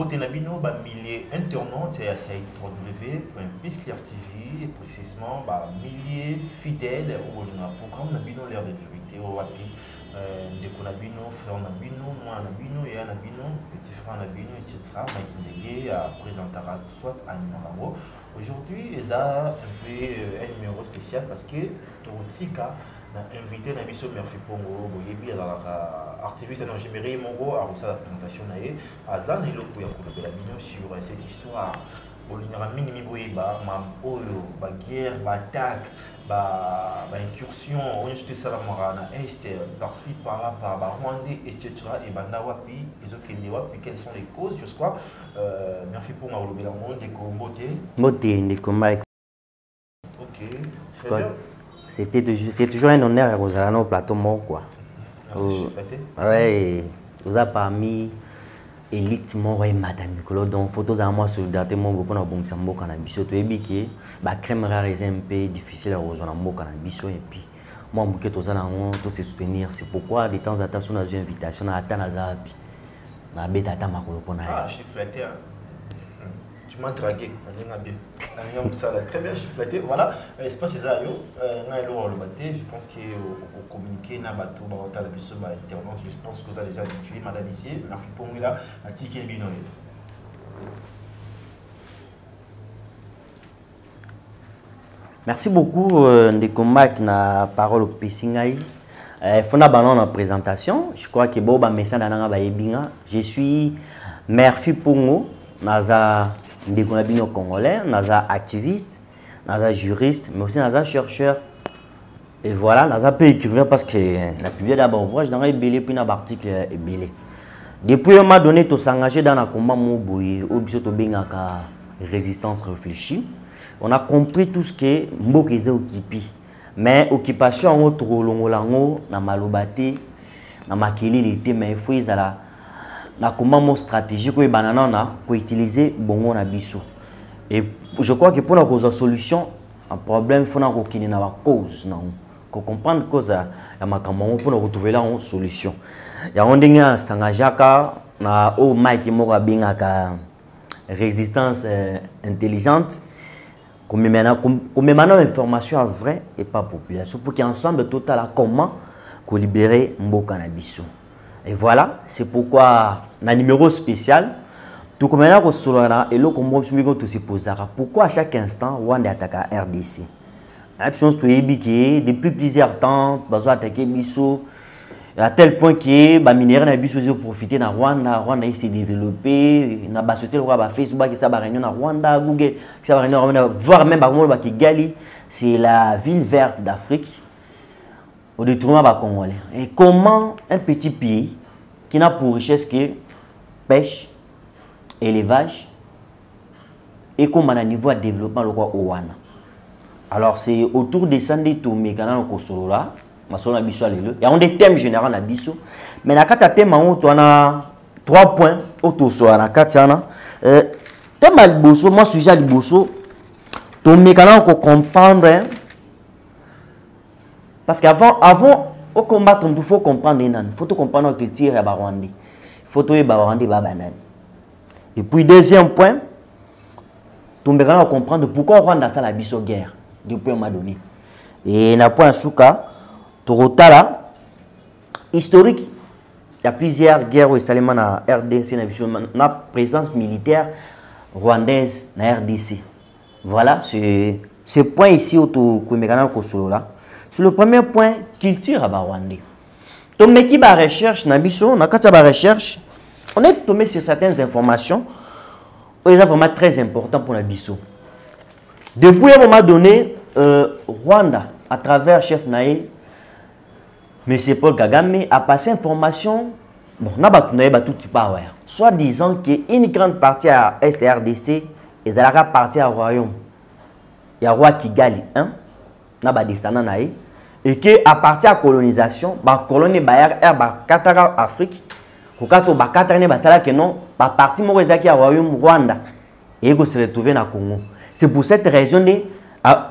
Boté Nabino, milliers internautes et à Saïd3W.Pisclair TV, et précisément milliers fidèles au programme Nabino, l'air de vérité, au Wapi, de Konabino, frère Nabino, moi Nabino, et Nabino, petit frère Nabino, etc. Maïkindégué présentera soit à numéro. Aujourd'hui, il y a un numéro spécial parce que Totika a invité Nabiso Merci Pongo, Boyebi, artiste dans Géméré, Mongo, a reçu la présentation à Zan et l'autre pour la sur cette histoire. Bolingara minimi boyeba, ma oyo, ba guerre, ba attaque, ba incursion, on est ça la marana, est par-ci par-là, par Rwandais, etc. Et banda wapi, les autres wapi, quelles sont les causes, je crois. Merci pour ma relobé la monde, des combotés. Moté, des combats. Ok, très bien. C'est toujours un honneur à Rosalano au plateau mort quoi. Ouais, vous avez parmi élite mort et madame Nicolas donc photos à moi solidarité mon pour na bon sambo cannabis to ebiki ba crème rare est un peu difficile à Rosalano mo cannabis et puis moi mon que tous on tous se soutenir c'est pourquoi de temps en temps on a une invitation à Tanazapi na beta ta makolo pona. Ah, je suis flatté. Tu m'as dragué, très bien, je suis flatté. Voilà, espace Césario, je pense qu'au communiqué, je pense que vous avez déjà habitué, madame ici, merci pour moi là, à Tiki et Binoé. Merci beaucoup de combats qui n'a parole au Pessingaï. Fona Banon en présentation, je crois que Boba Messa Dananga Baebinga. Je suis Merci Pongo, Naza Ndekonabino congolais, Naza activiste, Naza juriste, mais aussi Naza chercheur. Et voilà, Naza peut écrivain parce que la publié d'abord ouvrage dans les belé puis dans l'article est belé. Depuis on m'a donné tout s'engager dans un combat moboui, au biso to bengaka résistance réfléchie. On a compris tout ce que Mbokeze occupi. Mais occupation trop longolango na malobate na makeli l'été mais il faut izala na comment stratégique ou banana na pour utiliser bongo na biso. Et je crois que pour la cause solution un problème il faut na kokini na ba cause na ko comprendre cause ya makambo pour retrouver la solution. Ya ondinga sangajaka na o Mike moko bingaka résistance intelligente. Comme maintenant information vraie et pas population pour qu'ensemble total a comment libérer Mboka na biso. Et voilà, c'est pourquoi un numéro spécial tout comme là solana et le combo tout se posera pourquoi à chaque instant Rwanda attaque à RDC. Option to ebiki depuis plusieurs temps bazo attaquer biso à tel point que ba minéraux na biso ont profité na Rwanda s'est développé na ba société ba Facebook qui ça ba réunion na Rwanda Google qui ça ba réunion voir même ba monde qui Kigali c'est la ville verte d'Afrique au détriment ba congolais. Et comment un petit pays qui n'a pour richesse que pêche, élevage et comment à niveau de développement le quoi Owana. Alors c'est autour des sandés to mécana ko solola il y a des thèmes généraux na biso mais na kati thème on a 3 points autour sur na kati ana thème al boso moi sujet al boso to mécana ko comprendre parce qu'avant au combat il faut comprendre il faut comprendre que tire ba Rwandais faut to ba Rwandais ba banane. Et puis deuxième point to mécana comprendre pourquoi Rwanda ça la biso guerre depuis un moment donné et na point souka Torotala, historique, il y a plusieurs guerres au Salima na RDC, na présence militaire rwandaise na RDC. Voilà, c'est ce point ici autour de là. Sur le premier point, culture à Rwandais. Donc, qui va recherche, na biso, na kata ba recherche, on est tombé sur certaines informations, des informations très importantes pour la biso. Depuis un moment donné, Rwanda, à travers chef Naé, Monsieur Paul Kagame a passé information, bon, soit disant qu'une grande partie à SRDC et la partie à Royaume. Il y a roi Kigali 1, et que à partir de la colonisation, la colonie Bayar Katara Afrique, la partie de Royaume Rwanda, et se retrouver dans le Congo. C'est pour cette raison que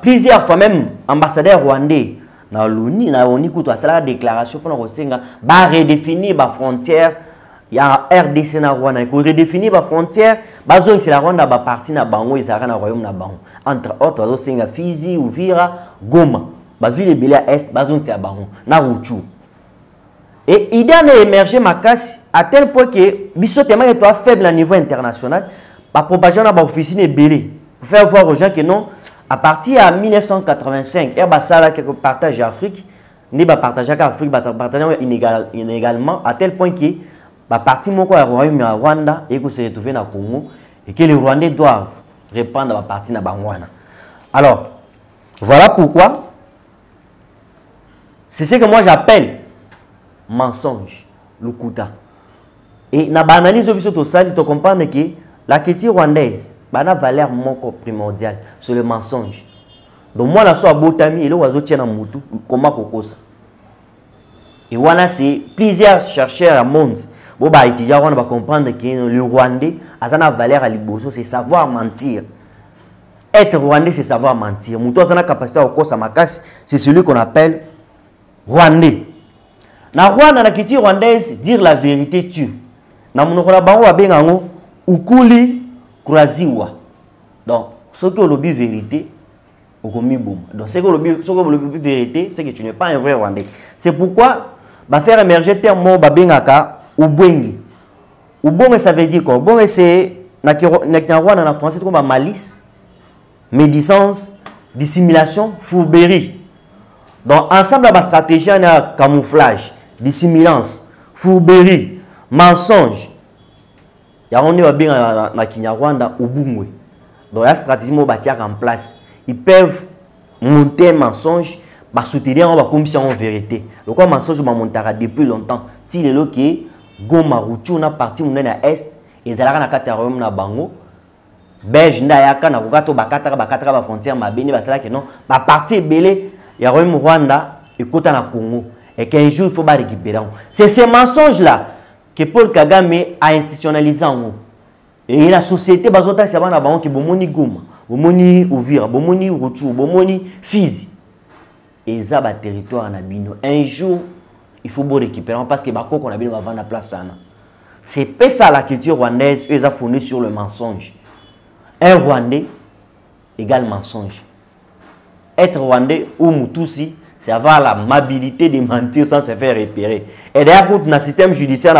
plusieurs fois même ambassadeurs rwandais na l'ONU, na ONU, quand la déclaration pour la redéfinir la frontière il y a RDC na Rwanda, il faut redéfinir la frontière, bazong c'est la Rwanda ba partie na bango et ça na royaume na bango. Entre autres, bazo singa Fizi, Uvira, Goma, ba ville Belia Est, bazong c'est à bango, na Ruchu. Et l'idée a émergé ma casse à tel point que biso tellement est faible à niveau international, la propagande a officine belé pour faire voir aux gens que non, à partir de 1985, il y a ça qui partage l'Afrique, ni ba partager l'Afrique, ba partager inégalement à tel point que la partie moko ya royaume ya Rwanda et que se retrouver na Congo et que les Rwandais doivent reprendre la partie na Bangwana. Alors, voilà pourquoi c'est ce que moi j'appelle mensonge, le kuta. Et na analyse au biso ça, tu comprends que la culture rwandaise a une valeur primordiale sur le mensonge. Donc moi la soa botami et le oiseau tient en mutu comment kokosa. Et voilà c'est plusieurs chercheurs à monde. Bon bah étudiants on va comprendre que le Rwandais a une valeur à liboso, c'est savoir mentir. Être Rwandais c'est savoir mentir. Mutu a une capacité à kokosa makasi, c'est celui qu'on appelle Rwandais. Na Rwanda na culture rwandaise dire la vérité tue. Na monoko na bango ba bengango ukuli kuraziwa. Donc ce que le but vérité okomi boum. Donc ce que le but vérité c'est que tu n'es pas un vrai Rwandais. C'est pourquoi ba faire émerger terme ba bengaka ubwengi. Ubonge ça veut dire quoi? Ubonge c'est na Rwanda na français comme malice, médisance, dissimulation, fourberie. Donc ensemble la stratégie on a camouflage, dissimulance, fourberie, mensonge. Il y a on est bien na Kinyarwanda au Bungwe. Donc la stratégie mo bâtir en place. Ils peuvent monter un mensonge, bah soutenir on va comme si en vérité. Donc un mensonge m'a monté depuis longtemps. Si les lo qui Goma Ruchu na parti mon na est et zalaka na kati ya royaume na bango. Belge nda yaka na kokato bakataka ba frontière mabeni basala que non ba parti belé il y a royaume Rwanda et côté na Congo et qu'un jour il faut pas récupérer. C'est ces mensonges là que Paul Kagame a institutionnalisé en haut. Et la société, bazota c'est bana bango qui bomoni Goma, bomoni Uvira, bomoni Ruchu, bomoni Fizi. Et ça ba territoire na bino. Un jour, il faut beau récupérer parce que bako qu'on a bien va vendre la place sana. C'est pas ça la culture rwandaise, ils ont fondé sur le mensonge. Un Rwandais égale mensonge. Être Rwandais ou Mutusi, c'est avoir la mobilité de mentir sans se faire repérer. Et d'ailleurs, dans le système judiciaire,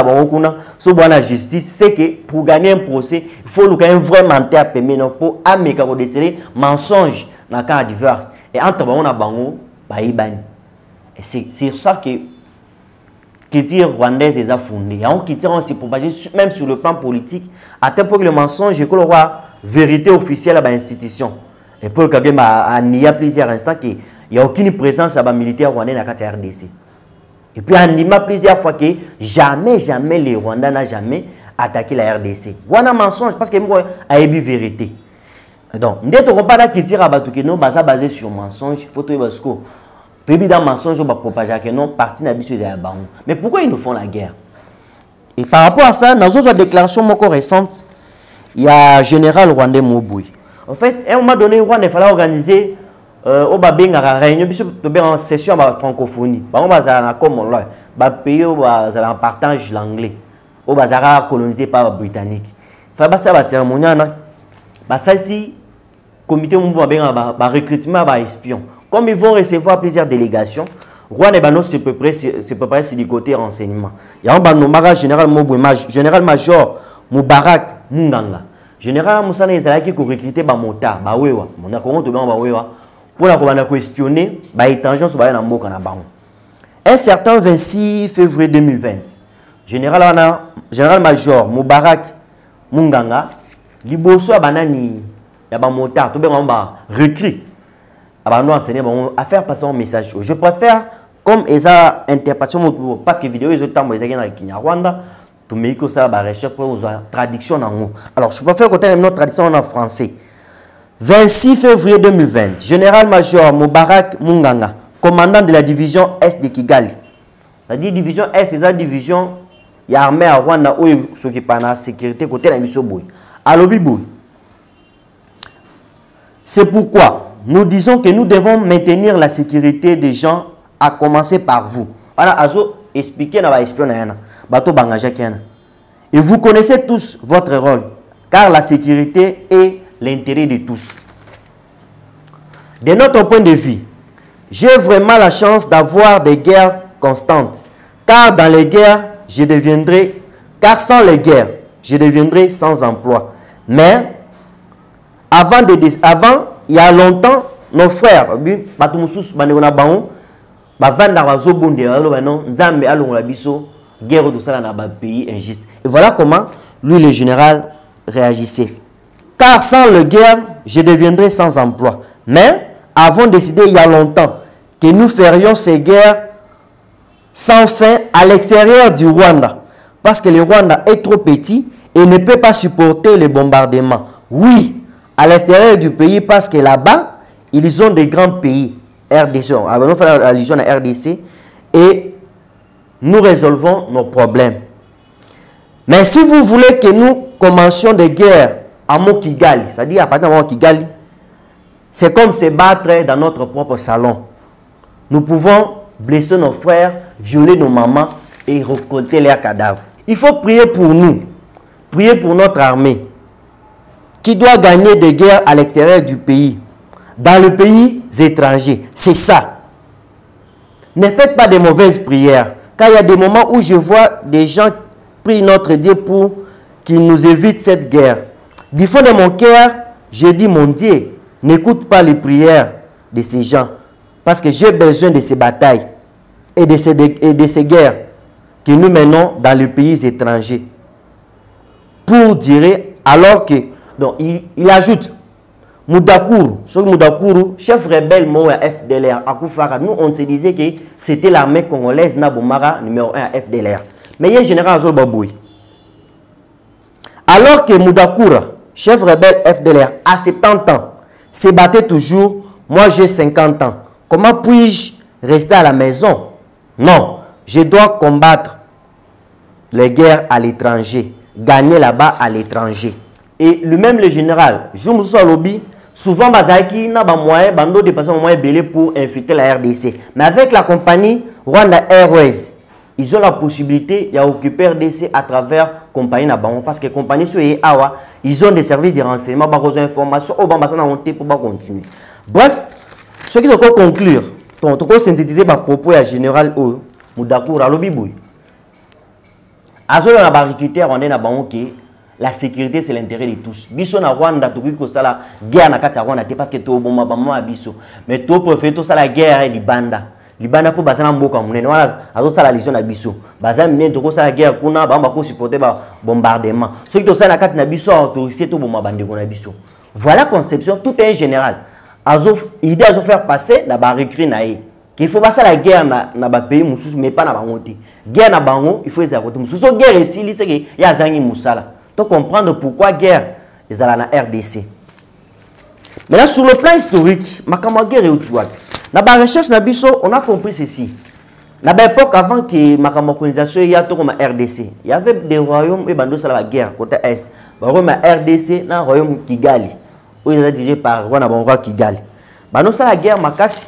sur la justice, c'est que pour gagner un procès, il faut un vrai menteur pour amener déceler mensonge dans le cas divorce. Et entre on a bango, et c'est ça que culture rwandaise est fondée. Et on quitte aussi propagé même sur le plan politique, à tel point que le mensonge est la vérité officielle à l'institution. Et Paul Kagame a nié à plusieurs instants qu'il n'y a aucune présence à militaire rwandais dans la RDC. Et puis, on a plusieurs fois que jamais les Rwandais n'ont jamais attaqué la RDC. On a mensonge parce qu'il y a une vérité. Donc, on ne pas qui tire à Batouké, non, basé sur mensonge. Il faut que tu es dans mensonge, on va propager que non, parti n'habitude à Bango. Mais pourquoi ils nous font la guerre? Et par rapport à ça, dans une déclaration encore récente, il y a un général rwandais Mobuyi. En fait, à un moment donné, il fallait organiser une réunion, une session de francophonie. On va comme on pays en partage l'anglais. On va colonisé par les Britanniques. Il fallait faire une cérémonie. Ça ici, comité de recrutement d'espions. Comme ils vont recevoir plusieurs délégations, Rwanda c'est peu près c'est du côté renseignement. Il y a un général-major Moubarak Munganga. Général Moussana Ezalaki qui recruté ba motard, ba wewa. Mon akongo to ba wewa. Pour la commande espionner, ba étranger sur ba na mboka na bango. Un certain 26 février 2020, général-major Moubarak Munganga liboso banani ya ba motard to ba recrut. Abandon enseigner à faire passer un message. Je préfère comme esa interprétation parce que vidéo ils ont ezaki na Kinyarwanda. Mais que ça va rechercher pour une traduction en haut. Alors, je préfère côté une autre traduction en français. 26 février 2020, général-major Moubarak Munganga, commandant de la division Est de Kigali. C'est-à-dire division Est, c'est la division il y a armée à Rwanda où il s'occupe de la sécurité côté de la mission Boy. Alors, c'est pourquoi nous disons que nous devons maintenir la sécurité des gens, à commencer par vous. Alors, Azo expliquer dans l'espionnage. Bato bangajaki. Et vous connaissez tous votre rôle, car la sécurité est l'intérêt de tous. De notre point de vue, j'ai vraiment la chance d'avoir des guerres constantes, car dans les guerres, sans les guerres, je deviendrai sans emploi. Mais avant, il y a longtemps, nos frères, et voilà comment lui, le général, réagissait. Car sans le guerre, je deviendrai sans emploi. Mais avons décidé il y a longtemps que nous ferions ces guerres sans fin à l'extérieur du Rwanda. Parce que le Rwanda est trop petit et ne peut pas supporter les bombardements. Oui, à l'extérieur du pays, parce que là-bas, ils ont des grands pays. RDC, nous faisons la religion à RDC et nous résolvons nos problèmes. Mais si vous voulez que nous commencions des guerres à Mokigali, c'est-à-dire à partir de Mokigali, c'est comme se battre dans notre propre salon. Nous pouvons blesser nos frères, violer nos mamans et récolter leurs cadavres. Il faut prier pour nous, prier pour notre armée, qui doit gagner des guerres à l'extérieur du pays, dans les pays étrangers. C'est ça. Ne faites pas de mauvaises prières, car il y a des moments où je vois des gens prier notre Dieu pour qu'il nous évite cette guerre. Du fond de mon cœur, je dis, mon Dieu, n'écoute pas les prières de ces gens, parce que j'ai besoin de ces batailles et de ces guerres que nous menons dans les pays étrangers. Pour dire, alors que, donc, il ajoute, Mudakuru, chef rebelle Moya FDLR, Akufara, nous on se disait que c'était l'armée congolaise Nabomara numéro 1 à FDLR. Mais il y a un général Azol Baboui. Alors que Mudakura, chef rebelle FDLR, à 70 ans, se battait toujours, moi j'ai 50 ans. Comment puis-je rester à la maison? Non, je dois combattre les guerres à l'étranger, gagner là-bas à l'étranger. Et lui-même, le général, Jumoussa Lobby, souvent, Bazaki n'a pas moyen, bando dépassé un moyen belé pour infiltrer la RDC. Mais avec la compagnie Rwanda Airways, ils ont la possibilité d'occuper RDC à travers la compagnie Nabango. Parce que la compagnie Awa, ils ont des services de renseignement, des informations, pour continuer. Bref, ce qui doit conclure, tu dois synthétiser par propos à général Mudakura Lobiboui. Azolo na barikité Rwanda Nabango qui la sécurité c'est l'intérêt de tous. Biso na Rwanda tu ko sala guerre na kati ya Rwanda parce que to bomba ba biso. Mais to préfère to sala guerre libanda. Libanda pour basana mboka munene wana azo sala liso na biso. Baza mine to ko sala guerre kuna ba ko supporter ba bombardement. Ce qui to sala na kati na biso autorité to bomba bande ko na biso. Voilà conception tout est général. Azo idée azo faire passer na ba récrit na e. Qu'il faut passer la guerre na ba pays mususu mais pas na bango te. Guerre na bango il faut eza côté mususu guerre ici c'est que ya zangi musala. Donc comprendre pourquoi guerre est à la RDC. Maintenant sur le plan historique, ma guerre est au Tchouad. Dans la recherche on a compris ceci. Dans l'époque avant que ma colonisation y a tout comme RDC, il y avait des royaumes et bandos à la guerre côté est. Le royaume RDC, dans le royaume Kigali, où il est dirigé par roi Kigali. Bandos à la guerre makasi,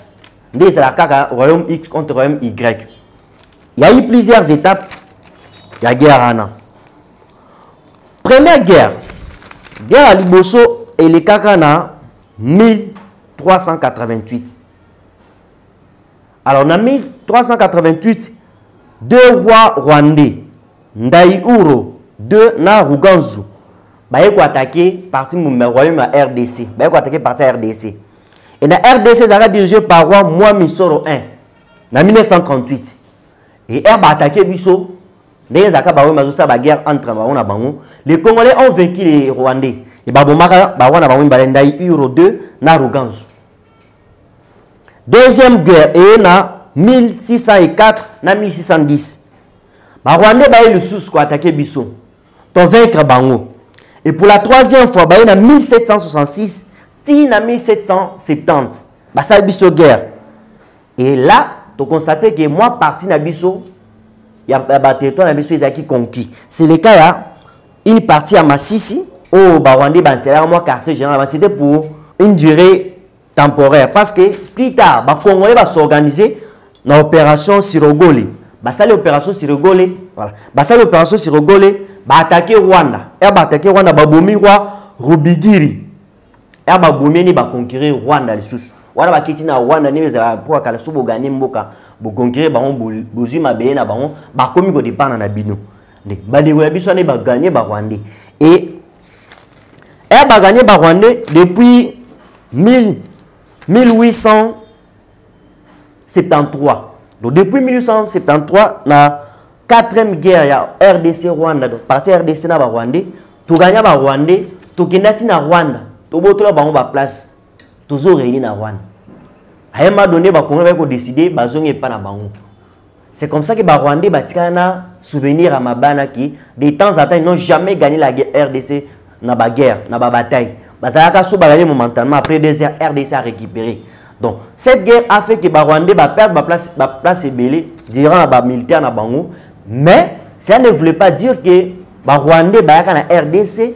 des la royaume X contre royaume Y. Il y a eu plusieurs étapes de la guerre Anna. Première guerre à Liboso et les Kakana 1388. Alors en 1388, deux rois rwandais, Ndaïouro, deux na Ruganzu, ont attaqué parti du royaume à RDC. Ils ont attaqué parti RDC. Et la RDC sera dirigé par roi Mwami Soro I en 1938. Et ils ont attaqué Bisso. Les Congolais ont vaincu les Rwandais. Et deuxième guerre est en 1604 na 1610. Les Rwandais ont le sous attaqué Bisso. Pour vaincre Bango. Et pour la troisième fois, en 1766 en 1770. Ça Bisso guerre. Et là, tu constates que moi parti na Bisso. Il y a un territoire qui conquis. C'est le cas, une partie à Massissi, au Barwandi, moi, quartier général, c'était pour une durée temporaire. Parce que plus tard, les Congolais vont s'organiser dans l'opération Sirogoli. Ça, l'opération Sirogoli, Voilà. Bah ça l'opération c'est rigolé, bah attaquer Rwanda. Et bah attaquer Rwanda, bah bomi roi Rubigiri. Et bah bomi ni bah conquérir Rwanda les sous. Voilà bah kiti na Rwanda ni mais pour akala subo gagner mboka, bo conquérir bah on bozu mabé na bah on bah komi ko dépend na bino. Bah de la biso ne bah gagner bah Rwandais. Et bah gagner bah Rwandais depuis 1873. Donc depuis 1873 na 4e guerre ya RDC Rwanda donc parti RDC na ba Rwandais to gagner ba Rwandais to kindati na Rwanda to botola ba on ba place toujours réuni na Rwanda. À un moment donné ba Congo va décider ba zonge pas na bango. C'est comme ça que ba Rwandais ba tikana souvenir à Mabana qui de temps en temps ils n'ont jamais gagné la guerre RDC na ba guerre na ba bataille. Ba zaka so ba gagner momentanément après 2 heures RDC a récupéré. Donc cette guerre a fait que ba Rwandais ba perdre ba place belé durant la militaire na bango. Mais ça ne voulait pas dire que ba Rwandais ba na RDC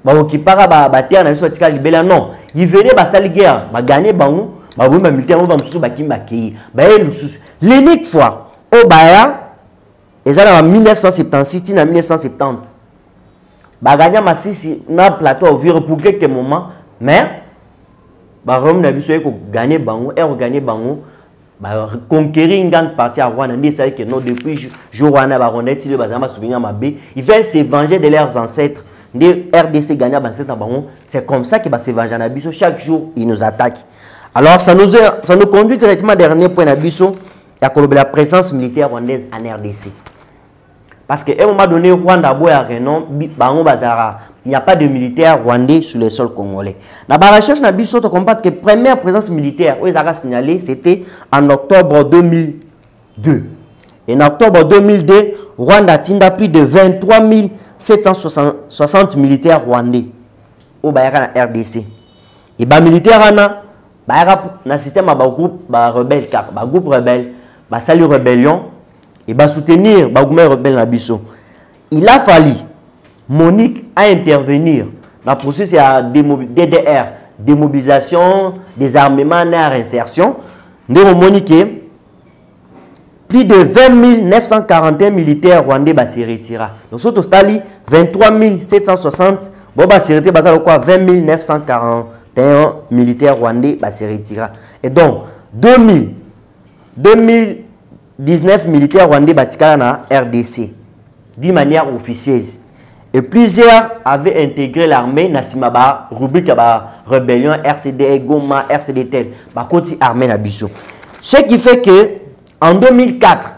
ba occupera ba terre na biso tika libela non. Ils venaient ba sali guerre ba gagner bango ba bomba militaire ba msusu ba kimba ki ba elususu. L'unique fois au Baya ezala en 1976 na 1970 ba gagner masisi na plateau au vieux pour quelques moments mais ba Rome na biso ko gagner bango et regagner bango ba conquérir une grande partie à Rwanda ndi ça que non depuis jour Rwanda ba Rwanda ti le bazama souvenir mabe ils veulent se venger de leurs ancêtres ndi RDC gagner ba ancêtres bango c'est comme ça que ba se venger na biso chaque jour ils nous attaquent. Alors ça nous conduit directement dernier point na biso ya la présence militaire rwandaise en RDC. Parce qu'à un moment donné Rwanda boya renom bango bazara il n'y a pas de militaires rwandais sur le sol congolais. Dans la recherche, on a comprendre que la première présence militaire, où ils ont signalé, c'était en octobre 2002. Et en octobre 2002, Rwanda a plus de 23 760 militaires rwandais au RDC. Et les militaires, dans le système, il y a un groupe rebelle, un groupe rebelle, un salut rébellion, et soutenir les rebelles. Il a fallu Monique à intervenir dans le processus de DDR, démobilisation, désarmement et réinsertion. Nous avons Monique, plus de 20 941 militaires rwandais se retirent. Donc, au total, 23 760, bon, se retirent, 20 941 militaires rwandais se retirent. Et donc, 2019 militaires rwandais sont dans RDC, d'une manière officieuse. Et plusieurs avaient intégré l'armée Nassimaba, rubrique rébellion, RCD, Goma, RCD-TEL, côté armée Nabiso. Ce qui fait que en 2004,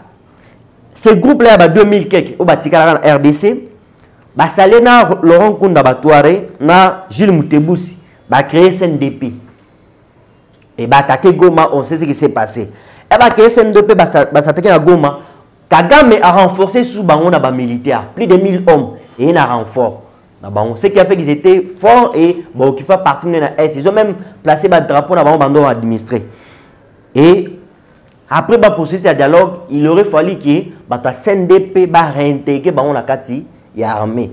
ce groupe-là, 2004, au Batikala RDC, Salena Laurent Kunda Batouare, na Gilles Moutebousi, créé SNDP. Et attaqué Goma, on sait ce qui s'est passé. Et créé SNDP, attaqué à Goma. Kagame a renforcé sous Bango na militaire, plus de 1000 hommes. Et il y a un renfort. Ce qui a fait qu'ils étaient forts et occupés partie de l'Est. Ils ont même placé le drapeau dans le administré. Et après le processus de dialogue, il aurait fallu que la CNDP réintègre l'armée.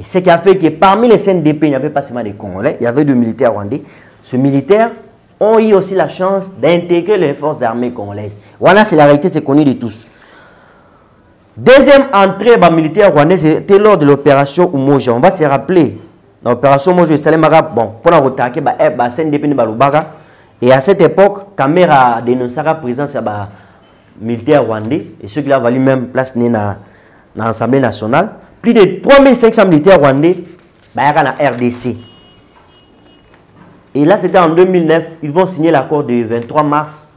Et ce qui a fait que parmi les CNDP, il n'y avait pas seulement des Congolais, il y avait des militaires rwandais. Ces militaires ont eu aussi la chance d'intégrer les forces armées congolaises. Voilà, c'est la réalité, c'est connu de tous. Deuxième entrée militaire rwandais, c'était lors de l'opération Umoja. On va se rappeler, l'opération Umoja, bon, pour attaquer CNDP et à cette époque, Kamera a dénoncé la présence de militaires rwandais et ceux qui ont valu même place dans l'Assemblée nationale. Plus de 3500 militaires rwandais dans la RDC. Et là, c'était en 2009, ils vont signer l'accord du 23 mars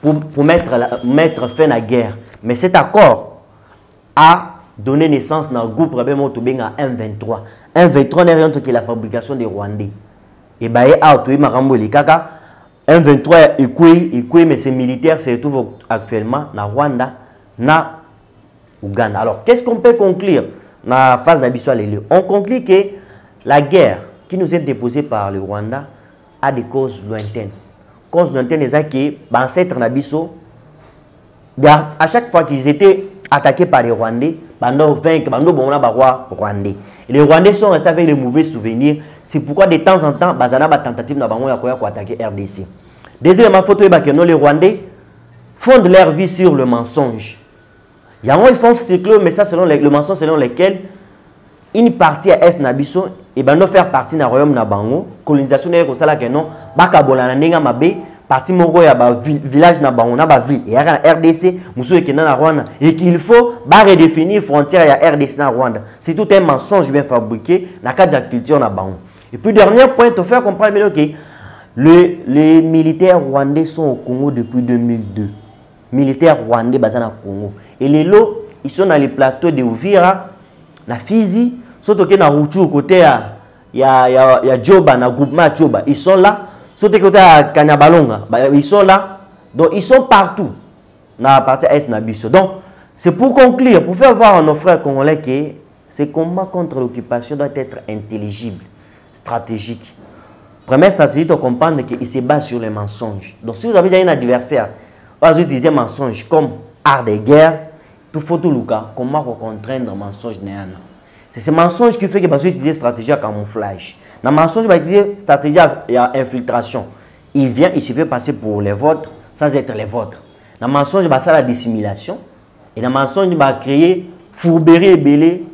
pour mettre fin à la guerre. Mais cet accord a donné naissance dans le groupe rebelle Motobenga M23. M23 n'est rien que la fabrication des Rwandais. Et bah, M23 est mais ces militaires se retrouvent actuellement dans Rwanda, dans Ouganda. Alors, qu'est-ce qu'on peut conclure dans la phase d'Abissal? On conclut que la guerre qui nous est déposée par le Rwanda a des causes lointaines. Causes lointaines, c'est que les ancêtres d'Abisso, à chaque fois qu'ils étaient attaqués par les Rwandais, Rwandais. Et les Rwandais sont restés avec les mauvais souvenirs. C'est pourquoi de temps en temps, il y a des tentatives d'attaquer RDC. Deuxièmement, il faut que les Rwandais fondent leur vie sur le mensonge. Ils font cycler mais ça selon le mensonge selon lequel une partie à Est Nabiso et ben nous faire partie d'un royaume Nabango, colonisation n'est comme ça là que non, bakabola na nenga mabe, partie moko ya ba village Nabango na ba ville et ya RDC, muso ke na Rwanda et qu'il faut ba redéfinir frontière ya RDC na Rwanda. C'est tout un mensonge bien fabriqué na cadre de la culture Nabango. Et puis dernier point, te faire comprendre que les militaires rwandais sont au Congo depuis 2002. Militaires rwandais basés au Congo. Et les lots, ils sont dans les plateaux de Uvira, na Fizi, surtout que na Ruchuru côté ya Djoba, na groupement Djoba, ils sont là. Surtout côté à Kanyabalonga, ils sont là. Donc ils sont partout dans la partie est Nabiso. Donc c'est pour conclure, pour faire voir à nos frères congolais que ce combat contre l'occupation doit être intelligible, stratégique. Première stratégie, de comprendre qu'il se base sur les mensonges. Donc, si vous avez un adversaire, vous utilisez mensonges comme art de guerre, tout faut tout le cas, comment contraindre un mensonge néant. C'est ce mensonge qui fait que vous utilisez stratégie à camouflage. Dans le mensonge, vous utilisez stratégie à infiltration. Il vient, il se fait passer pour les vôtres sans être les vôtres. Dans le mensonge, il va faire la dissimulation. Et dans le mensonge, il va créer fourberie et belé.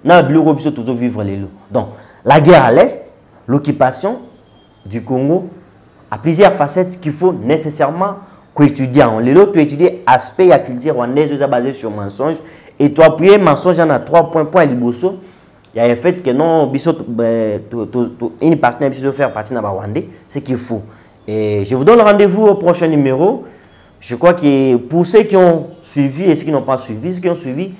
Dans le bureau, il faut toujours vivre les lots. Donc, la guerre à l'Est, l'occupation du Congo a plusieurs facettes qu'il faut nécessairement étudier. Les autres, tu étudies l'aspect de la culture rwandaise basé sur mensonge. Et tu appuies mensonge dans 3 points. Point Liboso, il y a un fait que non, une partie de faire partie de la Rwandais, c'est qu'il faut. Et je vous donne rendez-vous au prochain numéro. Je crois que pour ceux qui ont suivi et ceux qui n'ont pas suivi, ceux qui ont suivi,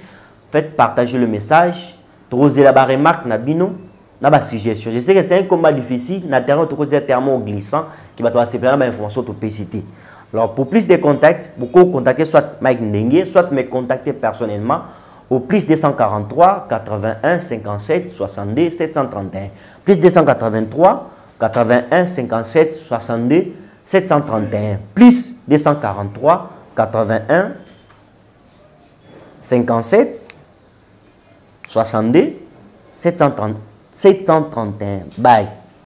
faites partager le message. Trouvez la remarque, Nabino. Suggestion. Je sais que c'est un combat difficile, na terrain tout côté thermo glissant qui va te accepter la information au PCT. Alors pour plus de contacts, beaucoup contacter soit Mike Ndengue, soit me contacter personnellement au plus 243 81 57 62 731. Plus 283 81 57 62 731. Plus 243 81 57 62 731. Bye.